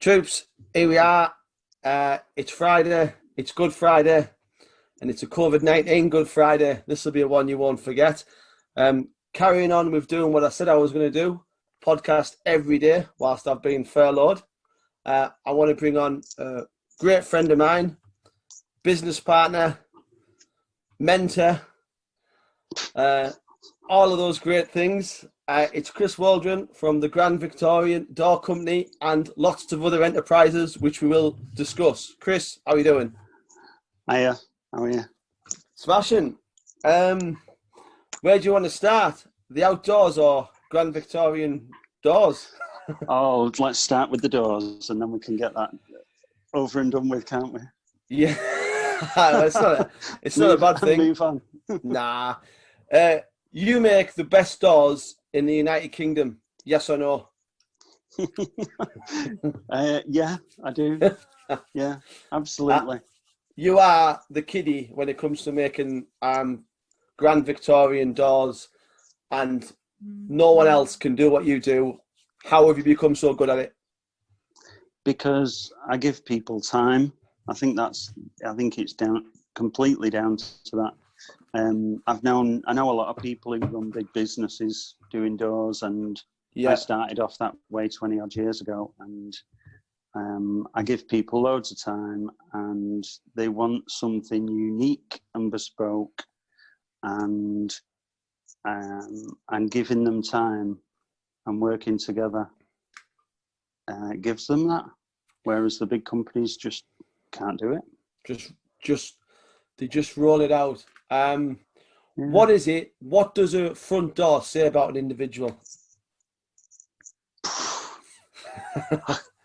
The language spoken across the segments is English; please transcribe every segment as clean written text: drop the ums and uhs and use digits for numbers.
Troops, here we are. It's Friday. It's Good Friday. And it's a COVID-19 Good Friday. This will be a one you won't forget. Carrying on with doing what I said I was going to do. Podcast every day whilst I've been furloughed. I want to bring on a great friend of mine, business partner, mentor, all of those great things. It's Chris Waldron from the Victorian Door Company and lots of other enterprises, which we will discuss. Chris, how are you doing? Hiya, how are you? Smashing. Where do you want to start? The outdoors or Victorian doors? Oh, let's start with the doors and then we can get that over and done with, can't we? Yeah. it's not a bad thing. Move on. Nah. You make the best doors in the United Kingdom, yes or no? Yeah, I do. Yeah, absolutely. You are the kiddie when it comes to making Grand Victorian doors, and no one else can do what you do. How have you become so good at it? Because I give people time. I think it's completely down to that. I know a lot of people who run big businesses doing doors, and I started off that way 20 odd years ago, and I give people loads of time and they want something unique and bespoke, and giving them time and working together gives them that, whereas the big companies just can't do it. They just roll it out. What is it? What does a front door say about an individual?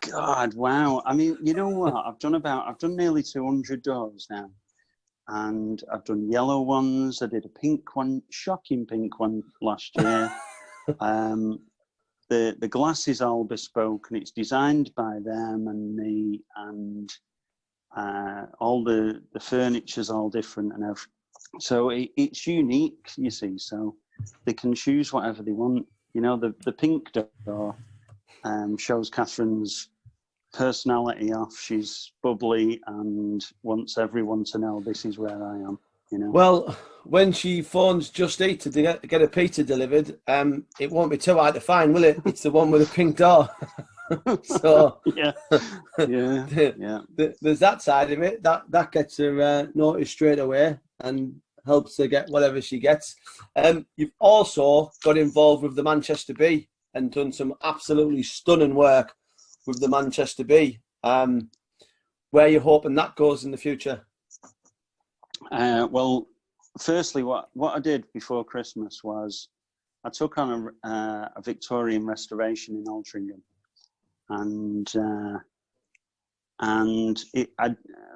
God, wow. I mean, you know what? I've done nearly 200 doors now. And I've done yellow ones. I did a pink one, shocking pink one last year. The glass is all bespoke and it's designed by them and me, and all the furniture's all different and everything. So it's unique, you see, so they can choose whatever they want. You know, the pink door shows Catherine's personality off. She's bubbly and wants everyone to know this is where I am, you know. Well, when she phones Just Eat to get a pizza delivered, it won't be too hard to find, will it? It's the one with a pink door. So yeah. There's that side of it that gets her noticed straight away and helps her get whatever she gets. You've also got involved with the Manchester Bee and done some absolutely stunning work with the Manchester Bee. Where are you hoping that goes in the future? Well, firstly, what I did before Christmas was I took on a Victorian restoration in Altrincham, and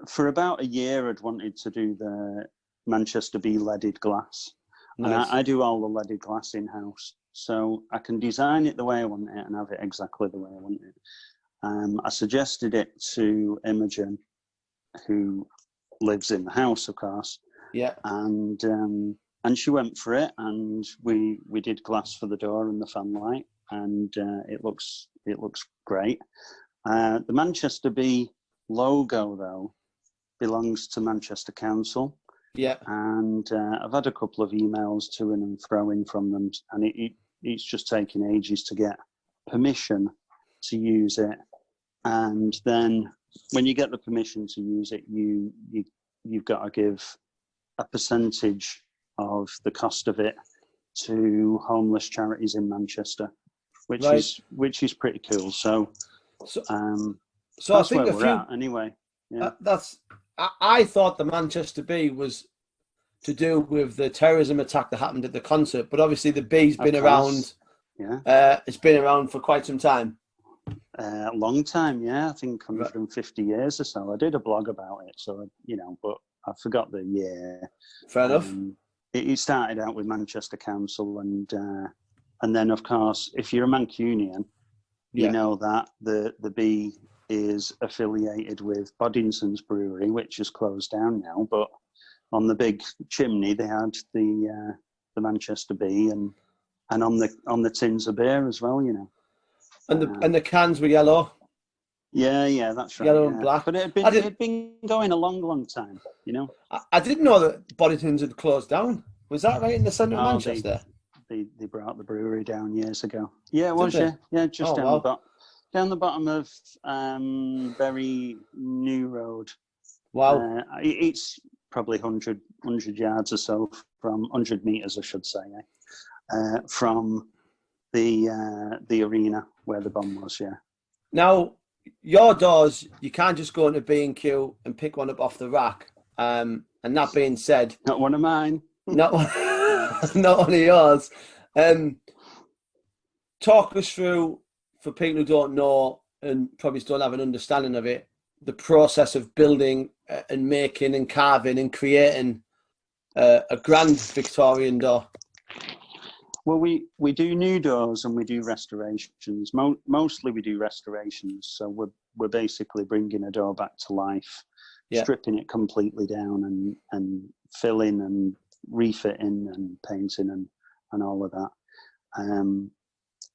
for about a year I'd wanted to do the Manchester Bee leaded glass. Nice. And I do all the leaded glass in-house, so I can design it the way I want it and have it exactly the way I want it. I suggested it to Imogen, who lives in the house, of course. Yeah. And she went for it, and we did glass for the door and the fanlight, and it looks great. The Manchester Bee logo, though, belongs to Manchester Council. Yeah. And I've had a couple of emails to and fro from them, and it's just taking ages to get permission to use it. And then when you get the permission to use it, you've got to give a percentage of the cost of it to homeless charities in Manchester, which is pretty cool. So that's I think where we're at anyway. Yeah. I thought the Manchester Bee was to do with the terrorism attack that happened at the concert, but obviously the Bee's been around. Yeah. It's been around for quite some time. A long time, yeah. I think 150 years or so. I did a blog about it, so but I forgot the year. Fair enough. It started out with Manchester Council, and then of course, if you're a Mancunian, you know that the Bee is affiliated with Boddinson's Brewery, which is closed down now. But on the big chimney, they had the Manchester Bee, and on the tins of beer as well, you know. And the cans were yellow. Yeah, that's right. Yellow Yeah. and black. But it had been going a long time, you know. I didn't know that Boddington's had closed down. Was that right in the centre of Oh, Manchester? they brought the brewery down years ago. Yeah, it Did was. they? Yeah, just Oh, wow. down the bottom of Bury New Road. Wow. It's probably 100 yards or so from 100 meters, I should say, from the arena where the bomb was. Yeah. Now, your doors, you can't just go into B&Q and pick one up off the rack. And that being said, Not one of mine. not not one of yours. Talk us through, for people who don't know and probably don't have an understanding of it, the process of building and making and carving and creating a grand Victorian door. Well, we do new doors and we do restorations. Mostly we do restorations. So we're basically bringing a door back to life, stripping it completely down and filling and refitting and painting and all of that.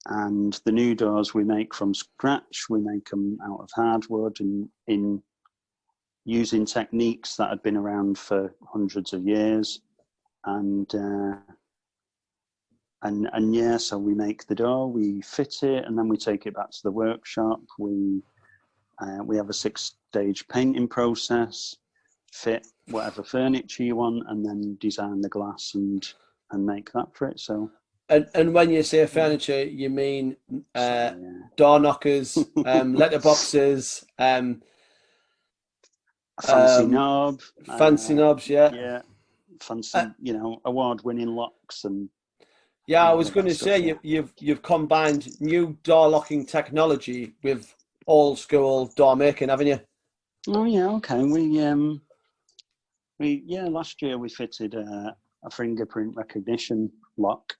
And the new doors we make from scratch. We make them out of hardwood and in using techniques that had been around for hundreds of years. And yeah, so we make the door, we fit it, and then we take it back to the workshop. We have a 6-stage painting process, fit whatever furniture you want, and then design the glass and make that for it. So. And when you say furniture, you mean door knockers, letterboxes, fancy knob, fancy knobs, yeah. Yeah, fancy, award-winning locks and. Yeah, I was going to say you've combined new door locking technology with old school door making, haven't you? Oh yeah, okay. Last year we fitted a fingerprint recognition lock.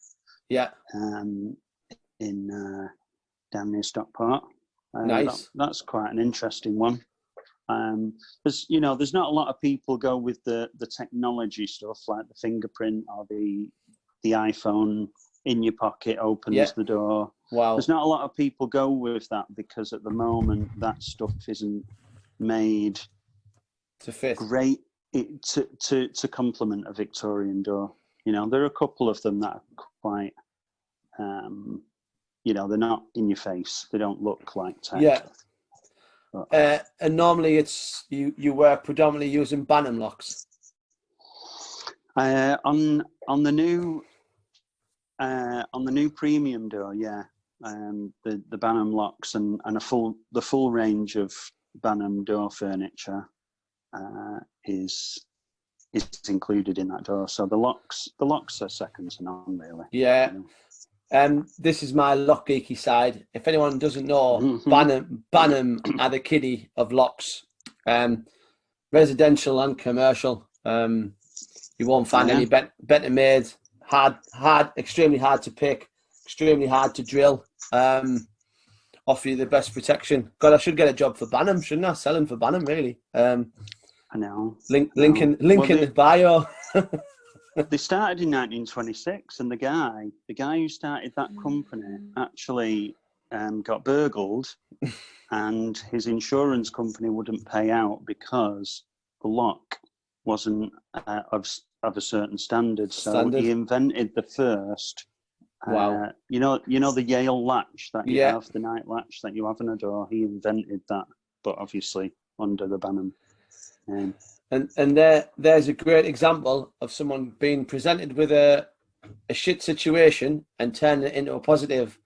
Yeah. In down near Stockport. Nice. That's quite an interesting one. There's not a lot of people go with the technology stuff like the fingerprint or the iPhone in your pocket opens the door. Wow. There's not a lot of people go with that because at the moment that stuff isn't made to fit great to complement a Victorian door. There are a couple of them that are quite, they're not in your face. They don't look like tech. Yeah. And normally it's you were predominantly using Banham locks. On the new premium door, the Banham locks and the full range of Banham door furniture is included in that door. So the locks are second to none, really. Yeah. This is my lock geeky side. If anyone doesn't know, Banham are the kiddie of locks, residential and commercial. You won't find any better made. Hard, extremely hard to pick, extremely hard to drill. Offer you the best protection. God, I should get a job for Banham, shouldn't I? Selling for Banham, really. I know. Link in the bio. They started in 1926, and the guy who started that company actually got burgled, and his insurance company wouldn't pay out because the lock wasn't of a certain standard. So he invented the first. Wow. You know the Yale latch that you have, the night latch that you have on a door. He invented that, but obviously under the Banham. And there's a great example of someone being presented with a shit situation and turning it into a positive,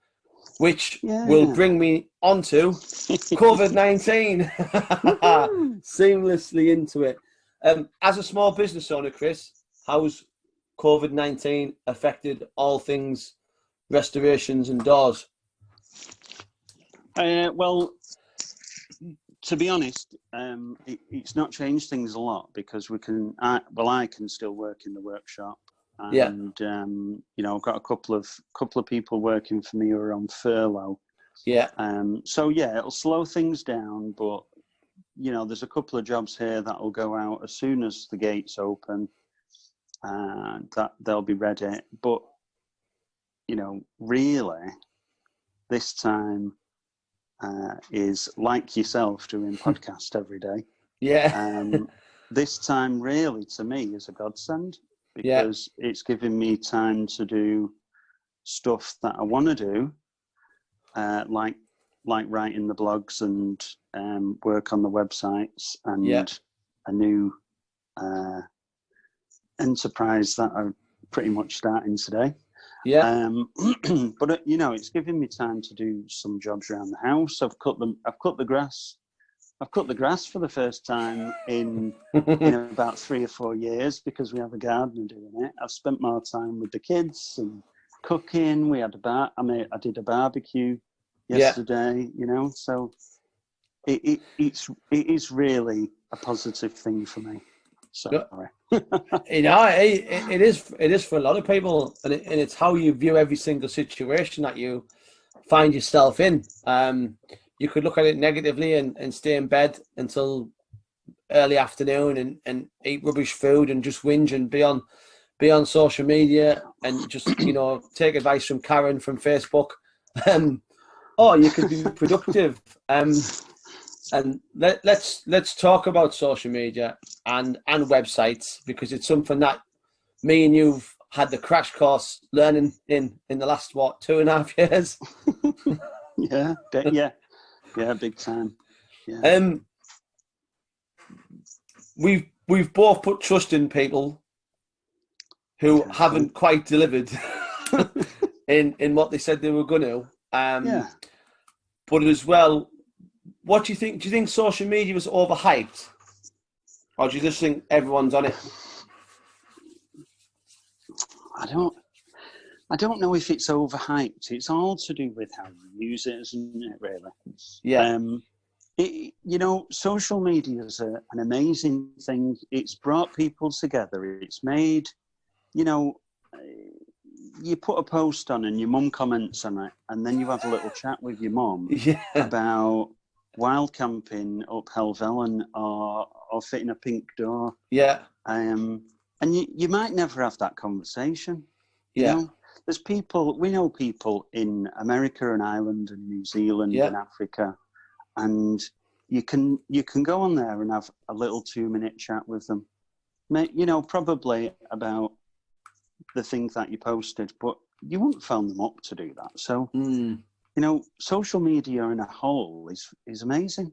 which will bring me onto COVID-19 seamlessly into it. As a small business owner, Chris, how's COVID-19 affected all things restorations and doors? Well, to be honest, it's not changed things a lot because I can still work in the workshop, and I've got a couple of people working for me who are on furlough. Yeah. So it'll slow things down, but there's a couple of jobs here that'll go out as soon as the gates open, and that they'll be ready. But really, this time. is like yourself doing podcast every day. Yeah. This time really to me is a godsend, because it's giving me time to do stuff that I want to do, like writing the blogs and work on the websites and a new enterprise that I'm pretty much starting today. But it's giving me time to do some jobs around the house. I've cut the grass for the first time in about 3 or 4 years, because we have a gardener doing it. I've spent more time with the kids and cooking. We had I did a barbecue yesterday. So it is really a positive thing for me. Sorry. It is for a lot of people, and it's how you view every single situation that you find yourself in. You could look at it negatively and stay in bed until early afternoon and eat rubbish food and just whinge and be on social media and just take advice from Karen from Facebook. Or you could be productive. And let's talk about social media and websites, because it's something that me and you've had the crash course learning in the last 2.5 years. Yeah, big time. Yeah. We've both put trust in people who haven't quite delivered in what they said they were going to. But as well, what do you think? Do you think social media was overhyped, or do you just think everyone's on it? I don't know if it's overhyped. It's all to do with how you use it, isn't it? Really. Yeah. Social media is an amazing thing. It's brought people together. It's made, you put a post on and your mum comments on it, and then you have a little chat with your mum about wild camping up Helvellyn or fitting a pink door. Yeah. And you might never have that conversation. You know, we know people in America and Ireland and New Zealand and Africa, and you can go on there and have a little 2-minute chat with them. Probably about the things that you posted, but you wouldn't phone them up to do that. So, social media in a whole is amazing.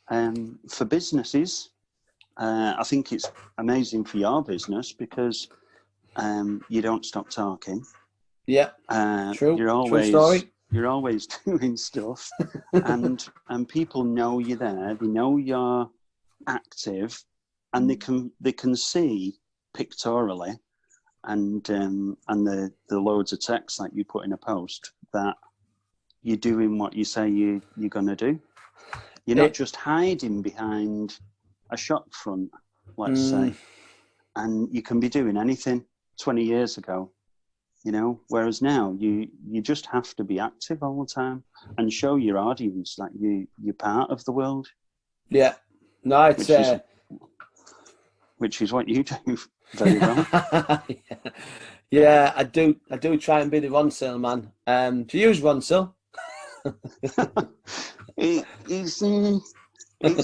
For businesses, I think it's amazing for your business, because you don't stop talking. Yeah, true. True story. You're always doing stuff, and people know you're there. They know you're active, and they can see pictorially, and the loads of text that you put in a post that you're doing what you say you're going to do. You're not just hiding behind a shop front, let's say, and you can be doing anything. 20 years ago, whereas now you just have to be active all the time and show your audience that you're part of the world. Yeah, no, it's which is what you do very well. Yeah, I do try and be the Ronsil man. Do you use Ronsil? It's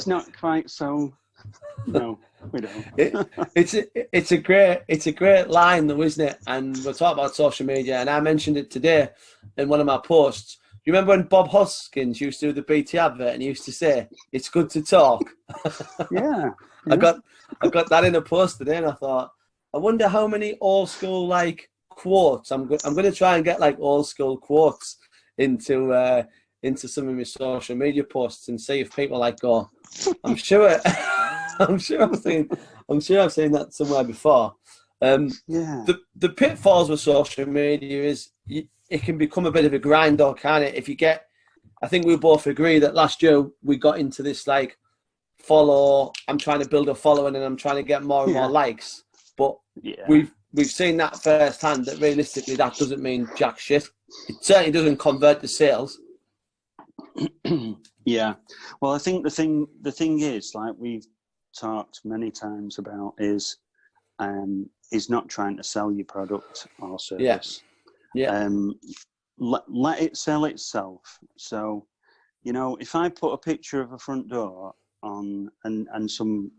not quite so. No, we don't. It's a great line though, isn't it? And we're talking about social media, and I mentioned it today in one of my posts. You remember when Bob Hoskins used to do the BT advert and he used to say, "It's good to talk." Yeah. I got that in a post today, and I thought, I wonder how many old school quotes. I'm going to try and get old school quotes into some of my social media posts and see if people go. I'm sure I've seen that somewhere before. The pitfalls with social media is it can become a bit of a grind, or can it? If you get, I think we both agree that last year we got into this follow. I'm trying to build a following and I'm trying to get more and more likes. But we've seen that firsthand that realistically that doesn't mean jack shit. It certainly doesn't convert to sales. Yeah. Well, I think the thing is, we've talked many times about, is not trying to sell your product or service. Yeah. Let it sell itself. So You know, if I put a picture of a front door on and some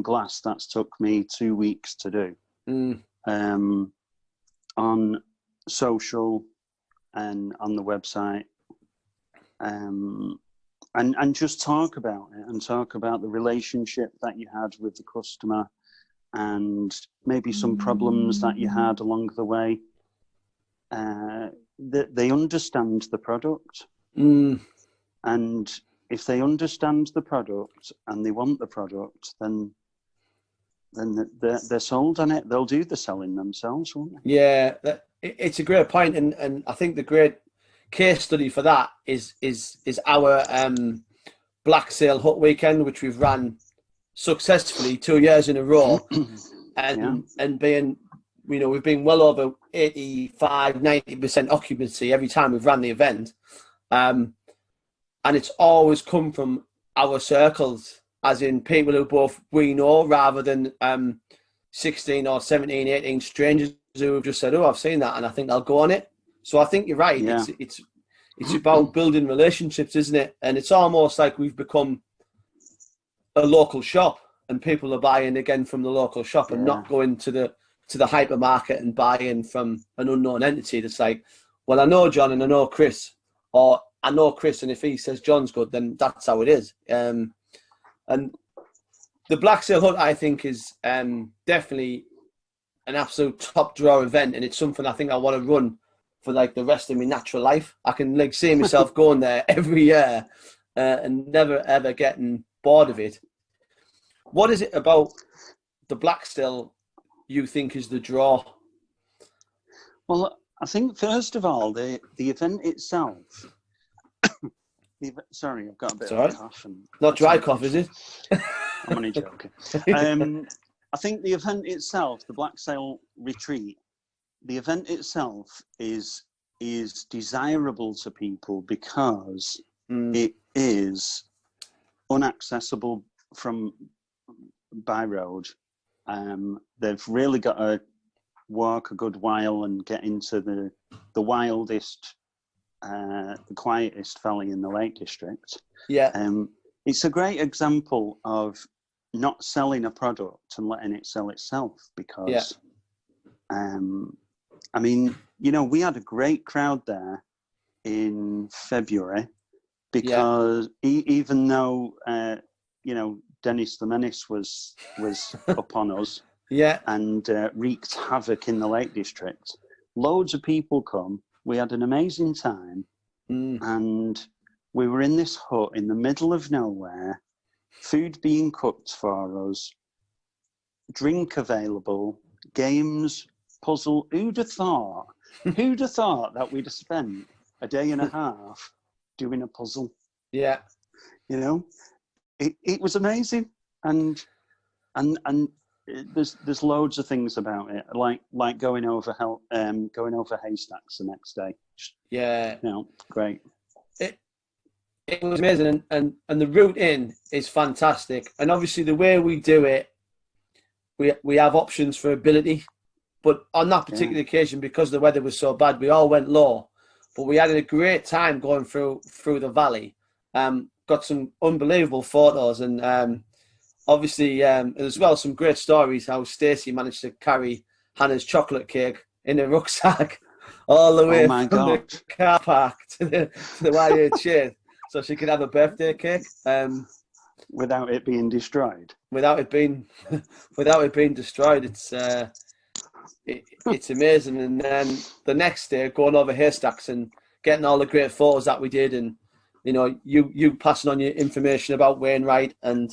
glass, that's took me 2 weeks to do. On social and on the website, and just talk about it and talk about the relationship that you had with the customer and maybe some problems that you had along the way. That they understand the product. And if they understand the product and they want the product, then they're sold on it. They'll do the selling themselves, won't they? Yeah, it's a great point, and I think the great case study for that is our Black Sale Hut weekend, which we've ran successfully 2 years in a row, and being, you know, we've been well over 85-90% occupancy every time we've ran the event, and it's always come from our circles, as in people who both we know, rather than 16 or 17, 18 strangers who have just said, "Oh, I've seen that, and I think I'll go on it." So I think you're right. Yeah. It's about building relationships, isn't it? And it's almost like we've become a local shop, and people are buying again from the local shop and not going to the hypermarket and buying from an unknown entity that's like, well, I know John and I know Chris, or I know Chris, and if he says John's good, then that's how it is. And the Black Sale Hut, I think, is definitely an absolute top draw event, and it's something I think I want to run for like the rest of my natural life. I can like see myself going there every year and never ever getting bored of it. What is it about the Black Sale you think is the draw? Well, I think first of all, the event itself. Sorry, I've got a bit of a cough. Not dry cough, is it? I'm only joking. I think the event itself, the Black Sale Retreat, the event itself is desirable to people because it is unaccessible by road. They've really got to walk a good while and get into the wildest, the quietest valley in the Lake District. Yeah. It's a great example of not selling a product and letting it sell itself, because I mean, you know, we had a great crowd there in February because even though you know, Dennis the Menace was upon us and wreaked havoc in the Lake District, loads of people come. We had an amazing time, and we were in this hut in the middle of nowhere, food being cooked for us, drink available, games, puzzle. Who'd have thought that we'd have spent a day and a half doing a puzzle? Yeah. You know, it was amazing, and there's loads of things about it, like going over haystacks the next day. Yeah. You know, great. It was amazing, and the route in is fantastic, and obviously the way we do it, we have options for ability, but on that particular occasion, because the weather was so bad, we all went low, but we had a great time going through the valley. Got some unbelievable photos, and obviously as well some great stories how Stacey managed to carry Hannah's chocolate cake in a rucksack all the way from the car park to the YHA. So she could have a birthday cake without it being destroyed. Without it being destroyed, it's amazing. And then the next day, going over haystacks and getting all the great photos that we did, and you know, you passing on your information about Wainwright and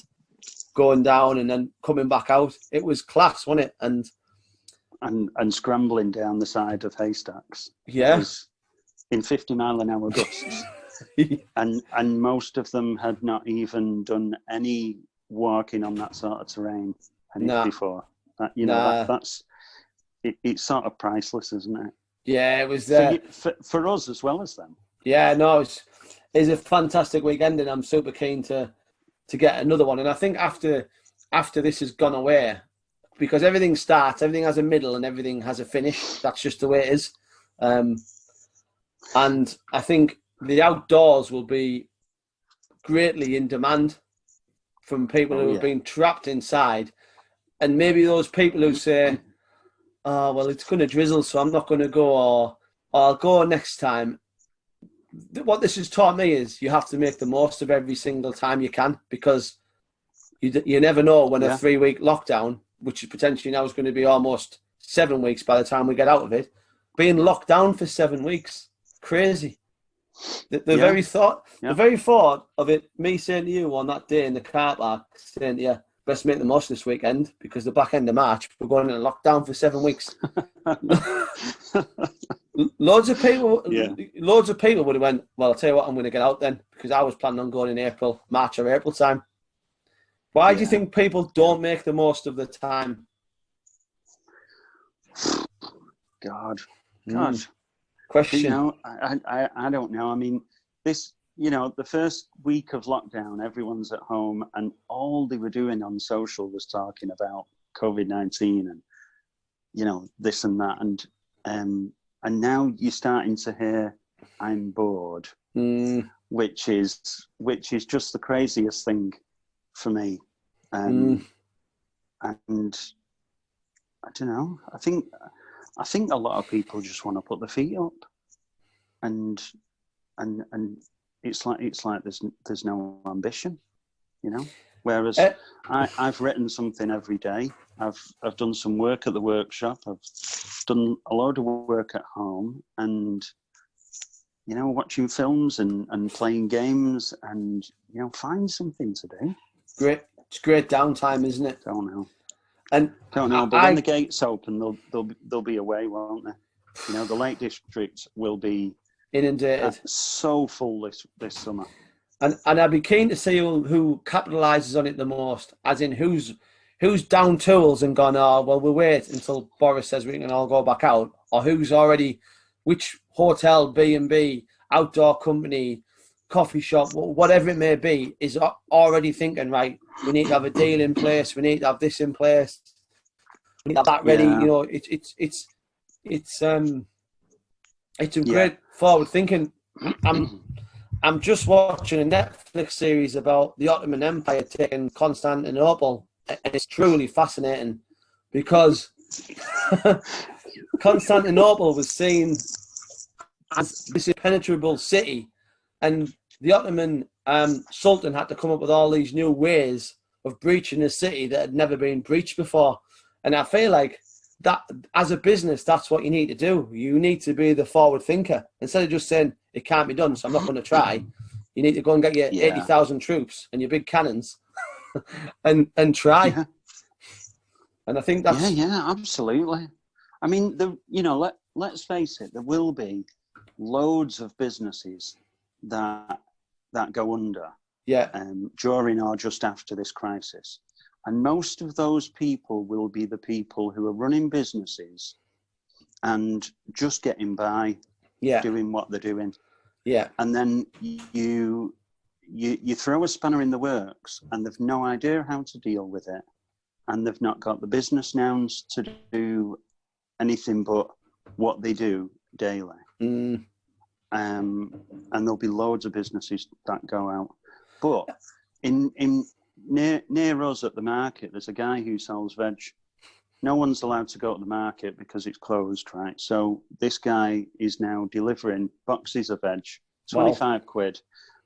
going down and then coming back out. It was class, wasn't it? And scrambling down the side of haystacks. Yeah. In 50-mile-an-hour gusts. and most of them had not even done any walking on that sort of terrain before. That's it's sort of priceless, isn't it? Yeah, it was for us as well as them. Yeah, no, it's a fantastic weekend, and I'm super keen to get another one. And I think after this has gone away, because everything has a middle and everything has a finish. That's just the way it is. And I think the outdoors will be greatly in demand from people who have yeah. been trapped inside. And maybe those people who say, oh, well, it's going to drizzle, so I'm not going to go, or I'll go next time. What this has taught me is you have to make the most of every single time you can, because you never know when a 3-week lockdown, which is potentially now is going to be almost 7 weeks by the time we get out of it, being locked down for 7 weeks, crazy. The very thought of it, me saying to you on that day in the car park, saying, yeah, best make the most this weekend, because the back end of March we're going into lockdown for 7 weeks. Loads of people would have went, well, I'll tell you what, I'm going to get out then, because I was planning on going in March or April time. Why do you think people don't make the most of the time? God. Question. You know, I don't know. I mean, this, you know, the first week of lockdown, everyone's at home, and all they were doing on social was talking about COVID-19 and, you know, this and that. And now you're starting to hear, I'm bored, which is just the craziest thing for me. And I don't know. I think a lot of people just want to put their feet up, and it's like there's no ambition, you know. Whereas I've written something every day. I've done some work at the workshop. I've done a load of work at home, and you know, watching films and playing games, and you know, find something to do. Great, it's great downtime, isn't it? Don't know. And don't know, but when the gates open, they'll be away, won't they? You know, the Lake District will be inundated, so full this summer. And I'd be keen to see who capitalises on it the most, as in who's down tools and gone, oh, well, we'll wait until Boris says we can all go back out, or who's already, which hotel, B&B, outdoor company, coffee shop, whatever it may be, is already thinking, right, we need to have a deal in place, we need to have this in place, we need to have that ready. You know, it's a great forward thinking. I'm just watching a Netflix series about the Ottoman Empire taking Constantinople, and it's truly fascinating, because Constantinople was seen as this impenetrable city, and the Ottoman Sultan had to come up with all these new ways of breaching a city that had never been breached before. And I feel like that, as a business, that's what you need to do. You need to be the forward thinker. Instead of just saying, it can't be done, so I'm not going to try. You need to go and get your 80,000 troops and your big cannons and try. Yeah. And I think that's... Yeah, absolutely. I mean, let's face it, there will be loads of businesses that go under during or just after this crisis. And most of those people will be the people who are running businesses and just getting by, doing what they're doing. Yeah. And then you throw a spanner in the works, and they've no idea how to deal with it. And they've not got the business nouns to do anything but what they do daily. And there'll be loads of businesses that go out. But near us at the market, there's a guy who sells veg. No one's allowed to go to the market because it's closed, right? So this guy is now delivering boxes of veg, 25 quid,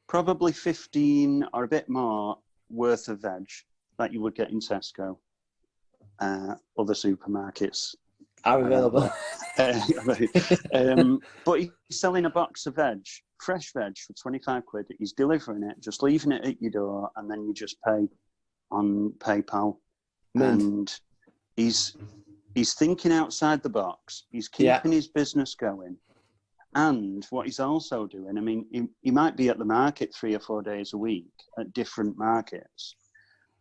probably 15 or a bit more worth of veg that you would get in Tesco. Other supermarkets are available. But he's selling a box of veg, fresh veg, for 25 quid. He's delivering it, just leaving it at your door, and then you just pay on PayPal. And he's thinking outside the box. He's keeping his business going. And what he's also doing, I mean, he might be at the market 3 or 4 days a week at different markets,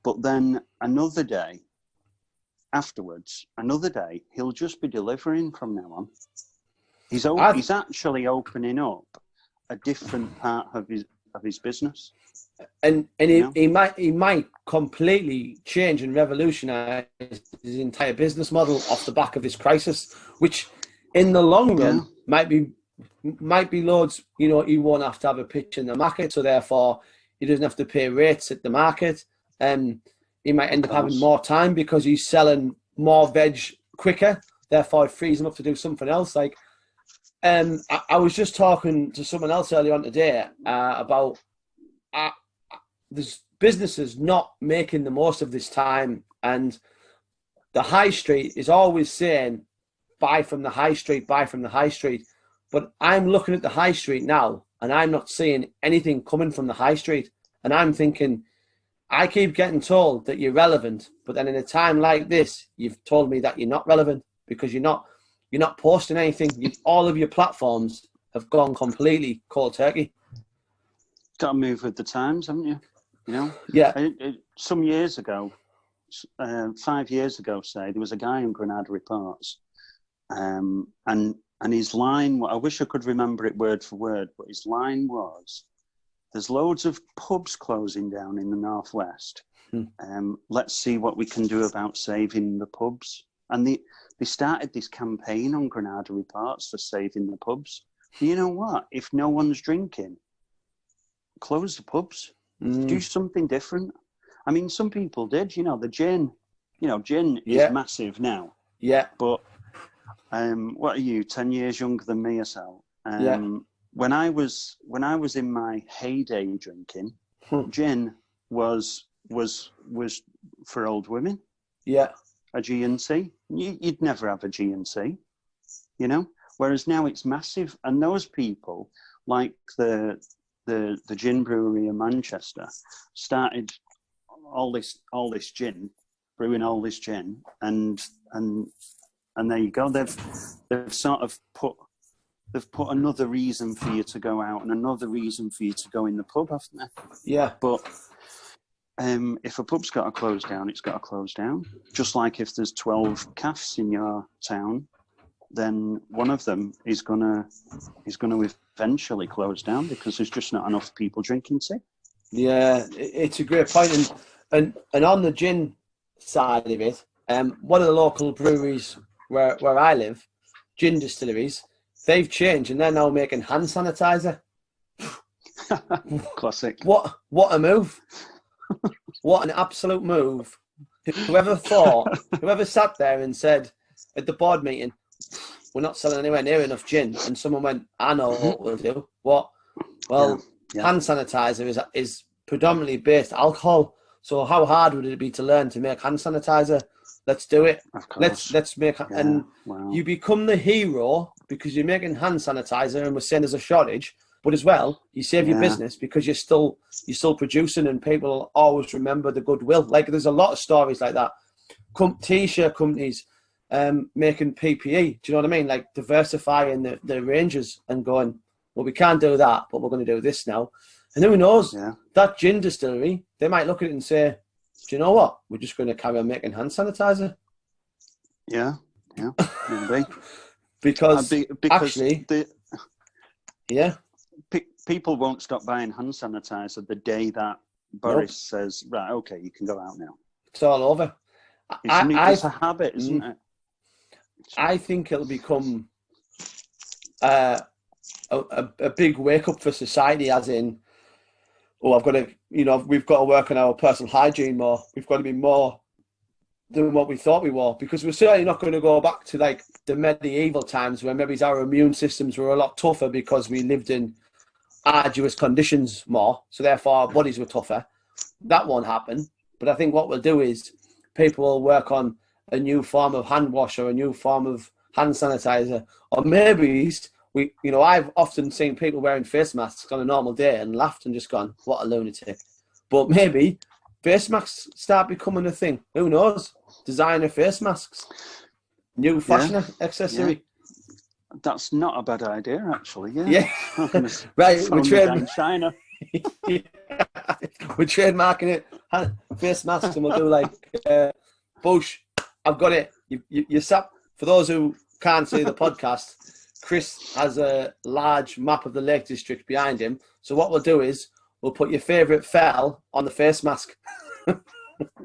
but then another day afterwards, he'll just be delivering from now on. He's actually opening up a different part of his business, and he might completely change and revolutionize his entire business model off the back of this crisis, which in the long run might be loads. You know, he won't have to have a pitch in the market, so therefore He doesn't have to pay rates at the market. He might end up having course. more time because he's selling more veg quicker. Therefore, it frees him up to do something else. Like, I was just talking to someone else earlier on today about there's businesses not making the most of this time, and the high street is always saying, buy from the high street, buy from the high street. But I'm looking at the high street now, and I'm not seeing anything coming from the high street. And I'm thinking, I keep getting told that you're relevant, but then in a time like this, you've told me that you're not relevant because you're not posting anything. All of your platforms have gone completely cold turkey. Got to move with the times, haven't you? You know? Yeah. Some years ago, 5 years ago, say, there was a guy in Granada Reports, and his line, I wish I could remember it word for word, but his line was, there's loads of pubs closing down in the northwest. Let's see what we can do about saving the pubs. And they started this campaign on Granada Reports for saving the pubs. But you know what? If no one's drinking, close the pubs. Do something different. I mean, some people did. You know, the gin. You know, gin is massive now. Yeah. But what are you? 10 years younger than me or so. When I was in my heyday drinking, gin was for old women. Yeah. A G&C. You'd never have a G&C, you know? Whereas now it's massive. And those people, like the gin brewery in Manchester, started all this gin, brewing all this gin, and there you go. They've sort of put another reason for you to go out and another reason for you to go in the pub, haven't they? Yeah. But if a pub's got to close down, it's got to close down. Just like if there's 12 cafes in your town, then one of them is gonna eventually close down because there's just not enough people drinking tea. Yeah, it's a great point. And on the gin side of it, one of the local breweries where I live, gin distilleries, they've changed and they're now making hand sanitizer. Classic. What a move. What an absolute move. Whoever sat there and said at the board meeting, we're not selling anywhere near enough gin, and someone went, I know what we'll do. What? Well, hand sanitizer is predominantly based alcohol. So how hard would it be to learn to make hand sanitizer? Let's do it. Of course. Let's make you become the hero because you're making hand sanitizer and we're saying there's a shortage, but as well you save your business because you're still producing and people always remember the goodwill. Like there's a lot of stories like that. T-shirt companies making PPE. Do you know what I mean? Like diversifying the ranges and going, well, we can't do that, but we're going to do this now. And who knows? Yeah. That gin distillery, they might look at it and say, do you know what? We're just going to carry on making hand sanitizer. Yeah, maybe. because actually, people won't stop buying hand sanitizer the day that Boris says, right, okay, you can go out now. It's all over. It's a habit, isn't it? I think it'll become a big wake up for society, as in, we've got to work on our personal hygiene more. We've got to be more than what we thought we were, because we're certainly not going to go back to like the medieval times where maybe our immune systems were a lot tougher because we lived in arduous conditions more. So therefore our bodies were tougher. That won't happen. But I think what we'll do is people will work on a new form of hand wash or a new form of hand sanitizer, or maybe I've often seen people wearing face masks on a normal day and laughed and just gone, what a lunatic. But maybe face masks start becoming a thing. Who knows? Designer face masks. New fashion accessory. Yeah. That's not a bad idea, actually. Yeah. Right. We're China. We're trademarking it. Face masks, and we'll do like Bush. I've got it. You sat. For those who can't see the podcast, Chris has a large map of the Lake District behind him. So what we'll do is we'll put your favourite fell on the face mask.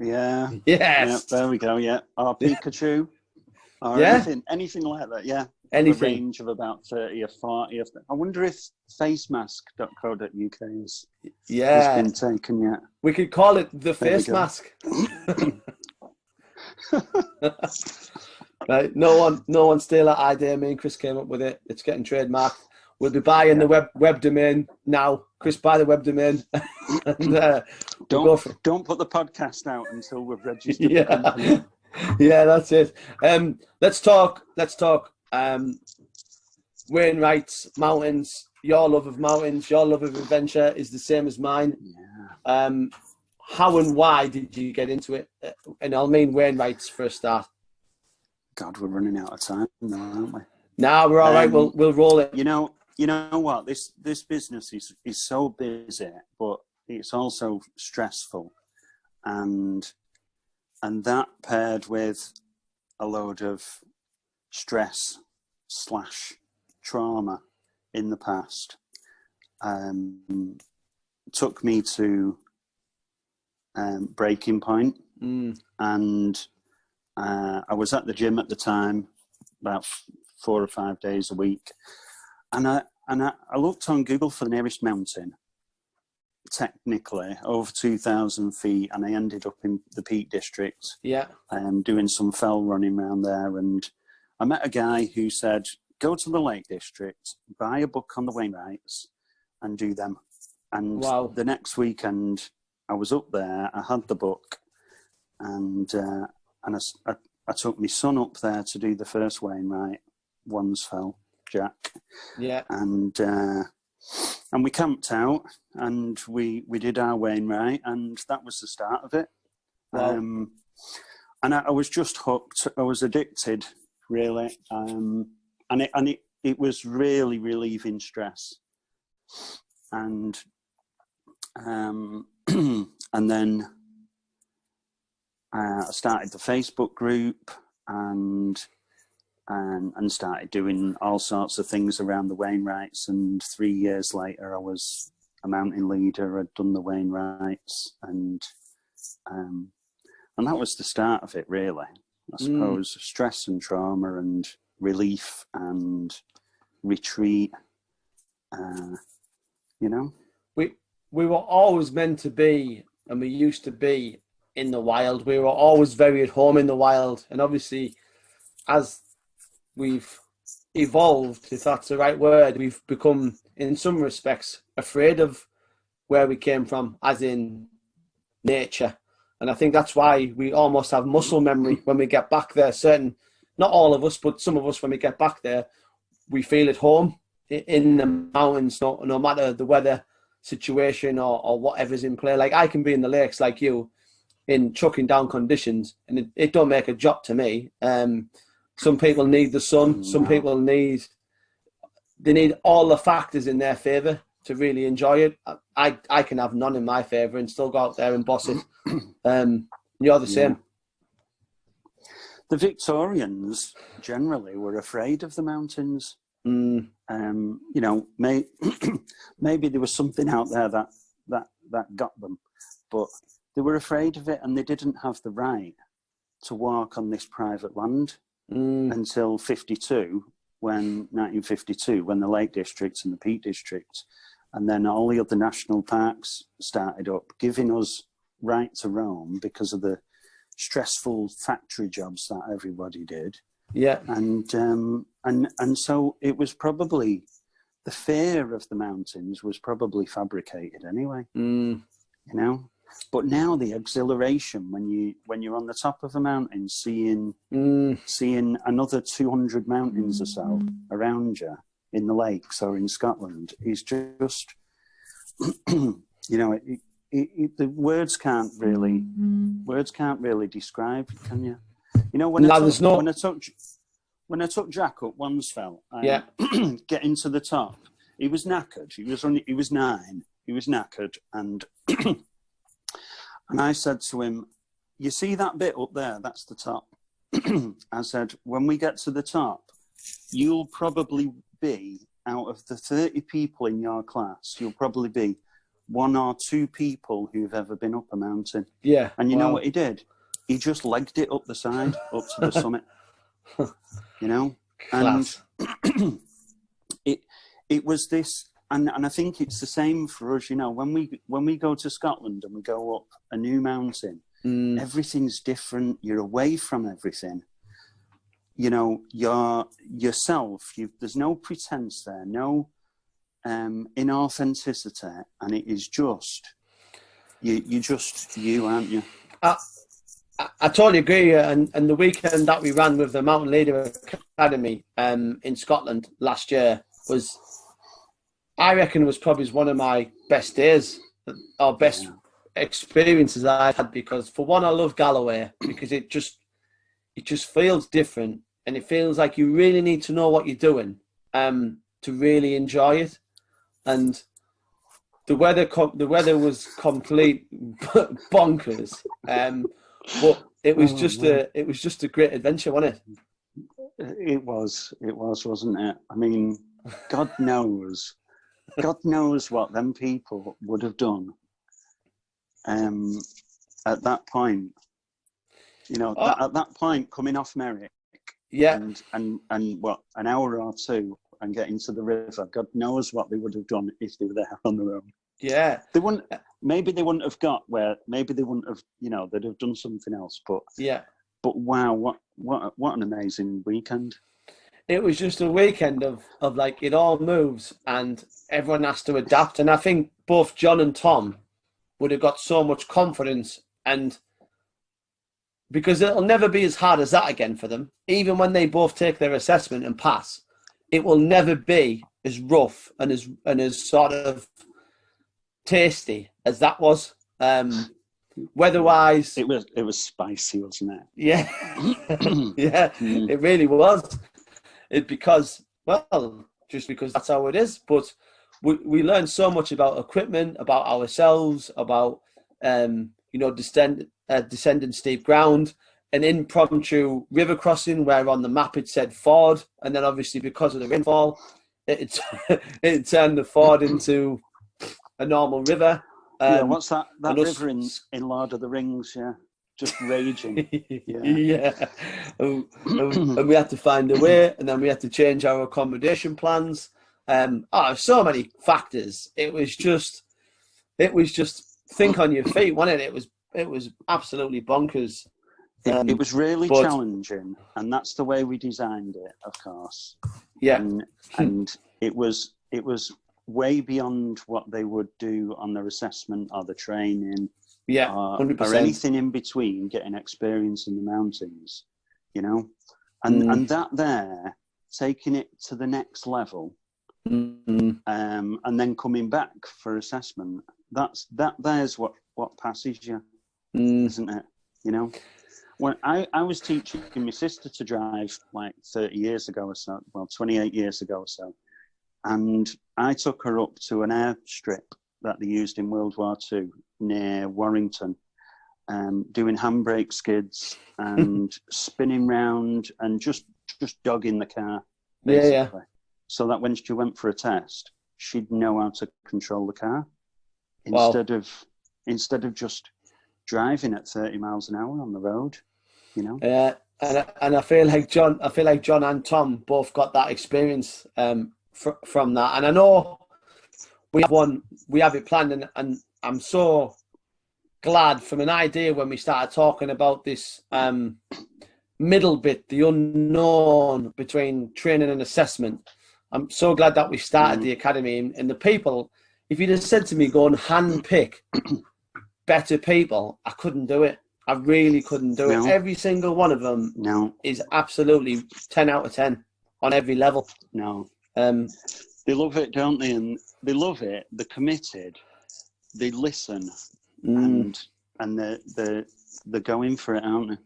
Yeah. Yes. Yeah, there we go. Yeah. Or Pikachu. Or anything like that. Yeah. Anything. range of about 30 or 40 of them. I wonder if facemask.co.uk has been taken yet. We could call it the There we face go. mask. Right, no one steal that idea. Me and Chris came up with it. It's getting trademarked. We'll be buying the web domain now. Chris, buy the web domain. And, don't put the podcast out until we've registered the company. Yeah, that's it. Let's talk Wainwrights, mountains. Your love of mountains, your love of adventure is the same as mine. Yeah. How and why did you get into it? And I'll mean Wainwrights for a start. God, we're running out of time now, aren't we? Nah, we're all right. We'll roll it. You know what? This business is so busy, but it's also stressful, and that paired with a load of stress / trauma in the past took me to breaking point. And I was at the gym at the time, about 4 or 5 days a week, and I looked on Google for the nearest mountain, technically over 2,000 feet, and I ended up in the Peak District. Yeah. Doing some fell running around there, and I met a guy who said, go to the Lake District, buy a book on the Wainwrights, and do them. And the next weekend, I was up there, I had the book, and I took my son up there to do the first Wainwright, Wansfell, Jack. Yeah. And we camped out, and we did our Wainwright, and that was the start of it. Wow. And I was just hooked. I was addicted, really. And it was really relieving stress. And and then I started the Facebook group and started doing all sorts of things around the Wainwrights. And 3 years later, I was a mountain leader. I'd done the Wainwrights, and that was the start of it, really. I suppose stress and trauma and relief and retreat. We were always meant to be, and we used to be in the wild. We were always very at home in the wild, and obviously, as we've evolved, if that's the right word, we've become, in some respects, afraid of where we came from, as in nature. And I think that's why we almost have muscle memory when we get back there. Not all of us, but some of us, when we get back there, we feel at home in the mountains, no matter the weather situation or whatever's in play. Like, I can be in the lakes like you in chucking down conditions, and it don't make a jot to me. Some people need the sun. Some people need all the factors in their favour to really enjoy it. I can have none in my favour and still go out there and boss it. You're the same. The Victorians generally were afraid of the mountains. Maybe there was something out there that got them, but they were afraid of it, and they didn't have the right to walk on this private land until 1952, when the Lake District and the Peak District, and then all the other national parks started up, giving us right to roam because of the stressful factory jobs that everybody did. Yeah. And so it was probably, the fear of the mountains was probably fabricated anyway. But now the exhilaration when you're on the top of a mountain, seeing another 200 mountains or so around you in the lakes or in Scotland is just, the words can't really describe, can you? When I took Jack up Wansfell, getting to the top, he was knackered. He was 9. He was knackered, and and I said to him, "You see that bit up there? That's the top." I said, "When we get to the top, you'll probably be, out of the 30 people in your class, you'll probably be 1 or 2 people who've ever been up a mountain." Yeah. And you know what he did? He just legged it up the side, up to the summit. Class. And it was this, and I think it's the same for us. You know, when we go to Scotland and we go up a new mountain, everything's different. You're away from everything. You know, you're yourself. There's no pretense there, no inauthenticity, and it is just you're just you, aren't you? I totally agree. And the weekend that we ran with the Mountain Leader Academy in Scotland last year was, I reckon, was probably one of my best days or best experiences I've had, because for one, I love Galloway because it just feels different, and it feels like you really need to know what you're doing to really enjoy it. And the weather was complete bonkers, but it was just a great adventure, wasn't it? It was, wasn't it? I mean, God knows what them people would have done at that point. You know, at that point, coming off Merrick, and what, an hour or two, and getting to the river. God knows what they would have done if they were there on their own. Yeah, they wouldn't. Maybe they wouldn't have got where. Maybe they wouldn't have. You know, they'd have done something else. But yeah. But wow, what an amazing weekend! It was just a weekend of like, it all moves and everyone has to adapt. And I think both John and Tom would have got so much confidence, and because it'll never be as hard as that again for them. Even when they both take their assessment and pass, it will never be as rough and as sort of tasty as that was. Weather-wise, it was spicy, wasn't it? Yeah, yeah, it really was. Because that's how it is. But we learned so much about equipment, about ourselves, about descending steep ground, an impromptu river crossing where on the map it said ford, and then obviously because of the rainfall, it turned the ford into a normal river. What's that river in Lord of the Rings? Yeah, just raging. Yeah. And we had to find a way, and then we had to change our accommodation plans. So many factors. It was just think on your feet, wasn't it? It was absolutely bonkers. It was really challenging, and that's the way we designed it, of course. Yeah, and it was way beyond what they would do on their assessment or the training. Yeah, 100%. Or anything in between, getting experience in the mountains, you know, and that there, taking it to the next level, and then coming back for assessment. There's what passes you, isn't it? You know, when I was teaching my sister to drive like 30 years ago or so, 28 years ago or so, and I took her up to an airstrip that they used in World War II near Warrington, doing handbrake skids and spinning round and just dogging the car, basically. Yeah. So that when she went for a test, she'd know how to control the car instead of just driving at 30 miles an hour on the road, you know. Yeah, and I feel like John and Tom both got that experience from that, and I know we have it planned, and I'm so glad from an idea when we started talking about this middle bit, the unknown between training and assessment. I'm so glad that we started the academy, and the people, if you'd have said to me, go and hand pick better people, I couldn't do it. I really couldn't do it. Every single one of them is absolutely 10 out of 10 on every level. No. They love it, don't they? And they love it. They're committed. They listen, and they're going for it, aren't they?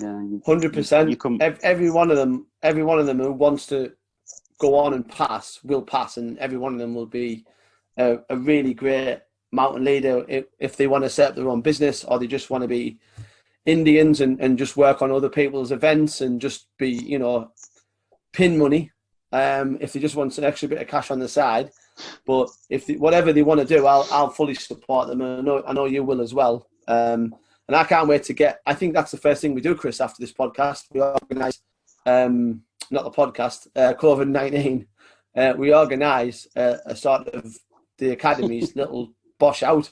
Yeah, 100%. Every one of them who wants to go on and pass will pass, and every one of them will be a really great mountain leader if they want to set up their own business, or they just want to be Indians and just work on other people's events and just be, pin money. If they just want an extra bit of cash on the side, but whatever they want to do, I'll fully support them. And I know you will as well. And I can't wait to I think that's the first thing we do, Chris, after this podcast. We organise not the podcast, COVID-19, we organise a sort of the Academy's little bosh out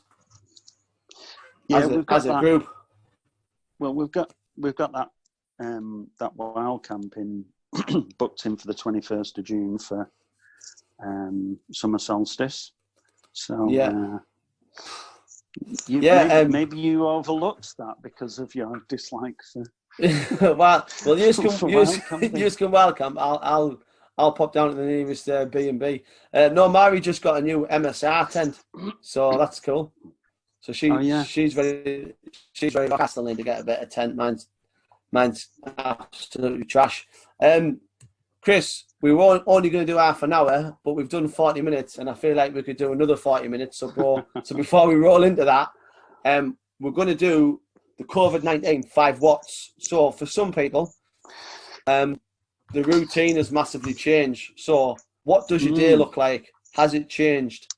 as a group. Well, we've got that that wild camping booked in for the 21st of June for summer solstice. So maybe you overlooked that because of your dislike for. well, you can welcome. I'll pop down to the nearest B&B. No, Mari just got a new MSR tent, so that's cool. So she's ready. She's ready to Castle to get a better tent. Mine's absolutely trash. Chris, we were only going to do half an hour, but we've done 40 minutes, and I feel like we could do another 40 minutes. So before we roll into that, we're going to do the COVID-19 5 watts. So for some people, the routine has massively changed. So what does your day look like? Has it changed?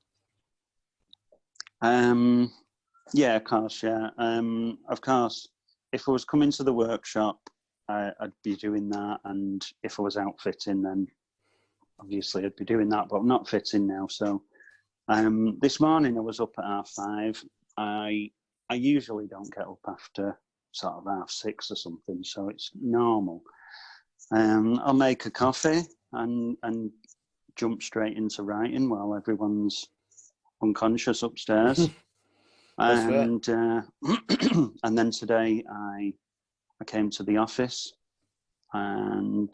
Yeah, of course, yeah. Of course, if I was coming to the workshop, I'd be doing that. And if I was outfitting, then obviously I'd be doing that, but I'm not fitting now. So this morning I was up at 5:30. I usually don't get up after sort of 6:30 or something, so it's normal. I'll make a coffee and jump straight into writing while everyone's unconscious upstairs. And and then today I came to the office and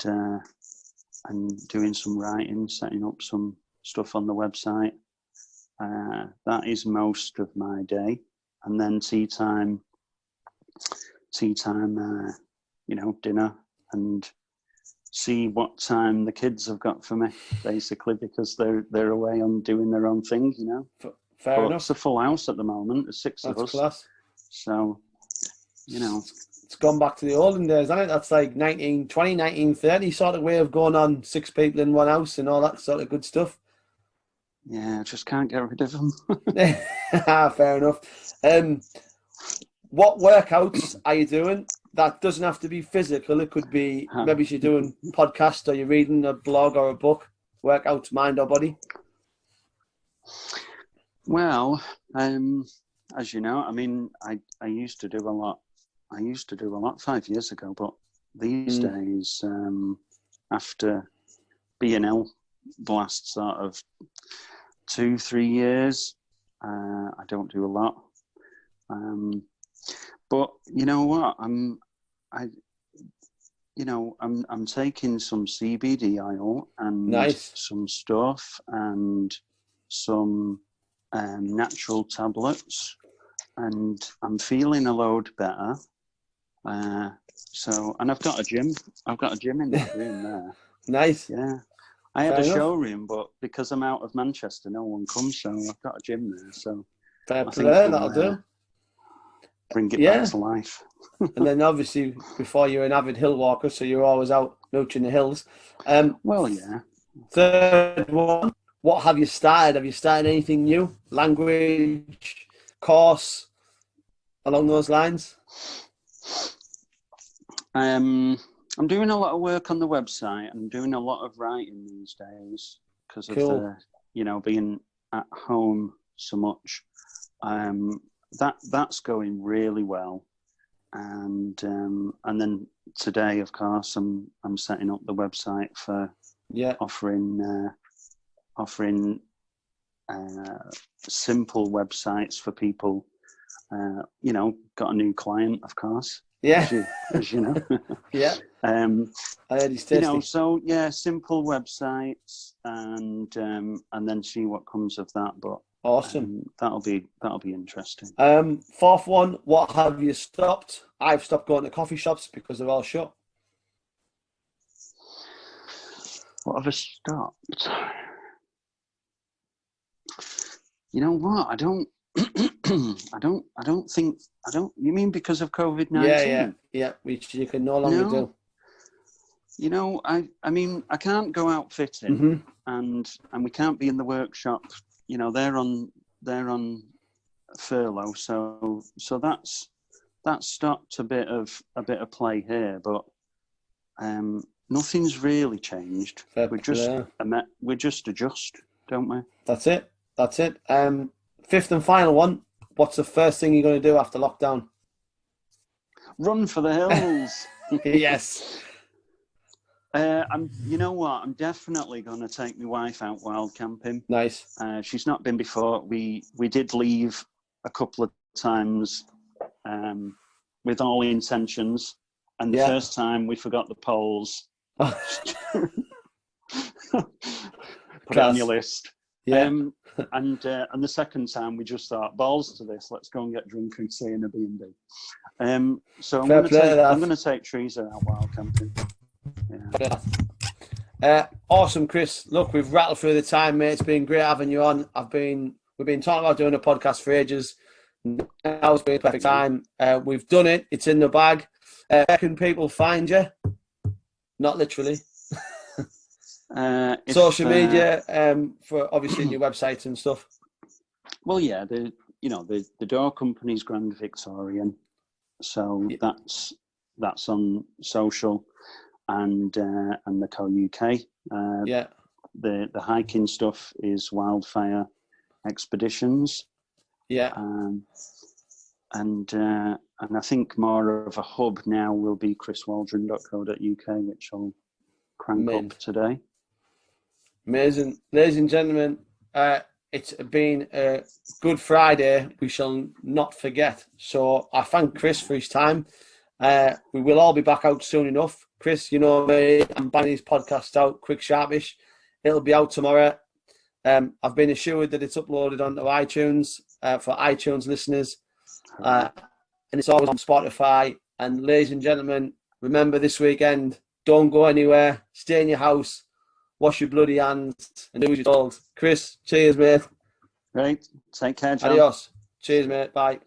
doing some writing, setting up some stuff on the website. That is most of my day. And then tea time, dinner, and see what time the kids have got for me, basically, because they're away on doing their own thing, Fair enough. It's a full house at the moment. There's 6 of us. That's class. So, It's gone back to the olden days, hasn't it? That's like 1920, 1930 sort of way of going on, 6 people in one house and all that sort of good stuff. Yeah, I just can't get rid of them. Fair enough. What workouts are you doing? That doesn't have to be physical. It could be maybe you're doing podcast or you're reading a blog or a book. Workouts, mind or body? Well, as you know, I mean, I used to do a lot. I used to do a lot 5 years ago, but these days, after being ill the last sort of 2-3 years, I don't do a lot. But you know what? I'm taking some CBD oil and some stuff and some natural tablets, and I'm feeling a load better. And I've got a gym. I've got a gym in that room there. Nice. Yeah. I had a showroom, but because I'm out of Manchester, no one comes, so I've got a gym there. So fair play, that'll do. Bring it back to life. And then obviously before you're an avid hill walker, so you're always out mooching the hills. Well, yeah. Third one, what have you started? Have you started anything new? Language, course, along those lines? I'm doing a lot of work on the website. I'm doing a lot of writing these days because of the, being at home so much. That's going really well, and then today, of course, I'm setting up the website for offering simple websites for people. Got a new client, of course. Yeah, as you know. Yeah. I heard he's tasty. So yeah, simple websites, and then see what comes of that. But awesome. That'll be interesting. Fourth one, what have you stopped? I've stopped going to coffee shops because they're all shut. What have I stopped? You know what? I don't think. You mean because of COVID-19? Yeah. Which you can no longer do. I mean, I can't go out fitting, and we can't be in the workshop. They're on furlough, so that's stopped a bit of play here. But Nothing's really changed. Fair We just adjust, don't we? That's it. Fifth and final one. What's the first thing you're going to do after lockdown? Run for the hills. Yes. You know what? I'm definitely going to take my wife out wild camping. Nice. She's not been before. We did leave a couple of times with all the intentions, and the first time we forgot the poles. Put it on your list. Yeah. And the second time we just thought, balls to this, let's go and get drunk and stay in a B&B. So I'm going to take Teresa out wild camping. Yeah. Awesome, Chris. Look, we've rattled through the time, mate. It's been great having you on. We've been talking about doing a podcast for ages. Now's been a perfect time. We've done it. It's in the bag. Where can people find you? Not literally. Social media, for obviously your website and stuff. Well, yeah, the door company's Grand Victorian, so that's on social and the Co UK. The hiking stuff is Wildfire Expeditions. Yeah. And I think more of a hub now will be chriswaldron.co.uk, which I'll crank up today. Amazing. Ladies and gentlemen, it's been a good Friday. We shall not forget. So I thank Chris for his time. We will all be back out soon enough. Chris, you know me, I'm banging his podcast out quick, sharpish. It'll be out tomorrow. I've been assured that it's uploaded onto iTunes for iTunes listeners. And it's always on Spotify. And ladies and gentlemen, remember this weekend, don't go anywhere. Stay in your house. Wash your bloody hands and do as you're told. Chris, cheers, mate. Right. Take care, John. Adios. Cheers, mate. Bye.